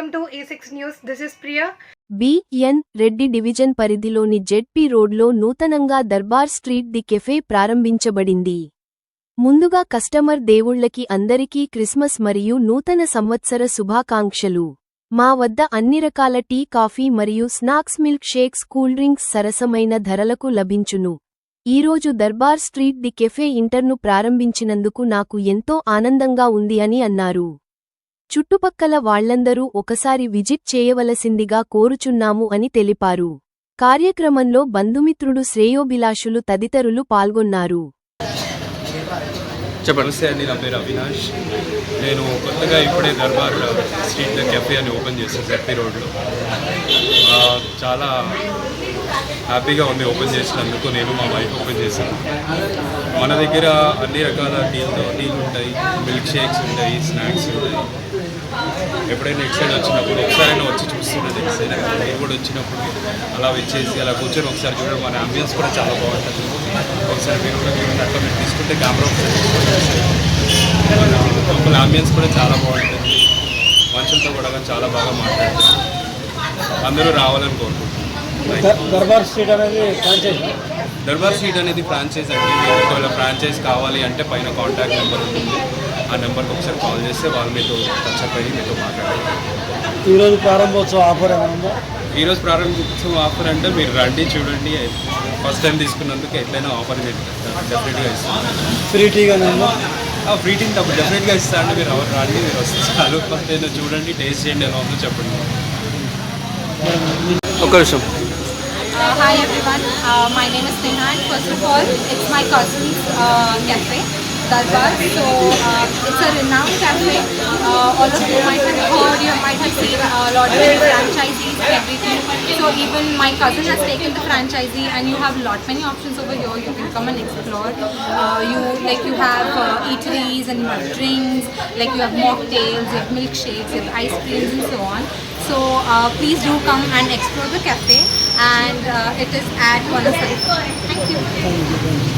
Welcome to A6 News. This is Priya. BN Reddy division పరిధిలోని ZP రోడ్లో నూతనంగా Darbar street the cafe ప్రారంభించబడింది. ముందుగా కస్టమర్ దేవుళ్లకి అందరికీ క్రిస్మస్ మరియు నూతన సంవత్సర శుభాకాంక్షలు. మా వద్ద అన్ని రకాల టీ, కాఫీ మరియు snacks, milk shakes, cool drinks సరసమైన ధరలకు లభించును. ఈరోజు దర్బార్ స్ట్రీట్ ది కెఫే ఇంటర్ను ప్రారంభించినందుకు నాకు ఎంతో ఆనందంగా ఉంది అని అన్నారు. చుట్టుపక్కల వాళ్లందరూ ఒకసారి విజిట్ చేయవలసిందిగా కోరుచున్నాము అని తెలిపారు. కార్యక్రమంలో బంధుమిత్రులు, శ్రేయోభిలాషులు తదితరులు పాల్గొన్నారు. నమస్తే అండి, నా పేరు అవినాష్. నేను కొత్తగా ఇప్పుడే దర్బార్ స్ట్రీట్ కెఫే అని ఓపెన్ చేశాను జెడ్పీ రోడ్లో. చాలా హ్యాపీగా ఉంది ఓపెన్ చేసినందుకు. నేను మా వైఫ్ ఓపెన్ చేశాను. మన దగ్గర అన్ని రకాల టీలు ఉంటాయి, మిల్క్ షేక్స్ ఉంటాయి, స్నాక్స్ ఉంటాయి. ఎప్పుడైనా ఎక్స్ సైడ్ వచ్చినప్పుడు ఒకసారైనా వచ్చి చూస్తున్నది. ఎక్స్ సైడ్ నేను కూడా వచ్చినప్పుడు అలా వచ్చేసి అలా కూర్చొని ఒకసారి చూడడం. మన అంబియన్స్ కూడా చాలా బాగుంటుంది. ఒకసారి మీరు కూడా చూడండి. అట్లా మీరు తీసుకుంటే కెమెరా లోపల అంబియన్స్ కూడా చాలా బాగుంటుంది. మనుషులతో కూడా చాలా బాగా మాట్లాడుతుంది. అందరూ రావాలని కోరుకుంటున్నాను. దర్బార్ స్ట్రీట్ అనేది ఫ్రాంచైజ్. దర్బార్ స్ట్రీట్ అనేది ఫ్రాంచైజ్ అండి. మీకు ఒకవేళ ఫ్రాంచైజ్ కావాలి అంటే పైన కాంటాక్ట్ నెంబర్ ఉంటుంది. ఆ నెంబర్కి ఒకసారి కాల్ చేస్తే వాళ్ళు మీతో టచ్అప్ అయ్యి మీతో మాట్లాడాలి. ఈరోజు ప్రారంభోత్సవ ఆఫర్ ఏమన్నా? ఈరోజు ప్రారంభోత్సవం ఆఫర్ అంటే మీరు రండి, చూడండి. ఫస్ట్ టైం తీసుకున్నందుకు ఎట్లయినా ఆఫర్ మీరు డెఫినెట్గా ఇస్తాను. ఫ్రీ టీ కానీ ఫ్రీ టీ తప్ప డెఫినెట్గా ఇస్తాను. మీరు ఎవరు రండి, మీరు వస్తే చాలు. ఫస్ట్ ఏదో చూడండి, టేస్ట్ చేయండి, ఎలా ఉందో చెప్పండి. ఒక నిమిషం. Hi everyone, my name is Neha, and first of all, it's my cousin's cafe, Darbar. So it's a renowned cafe. All of you might have heard, you might have seen a lot of franchisees and everything. So even my cousin has taken the franchisee, and you have lot many options over here. You can come and explore. You have eateries and drinks. Like you have mocktails, you have milkshakes, you have ice creams, and so on. So please do come and explore the cafe, and it is at 105. Thank you.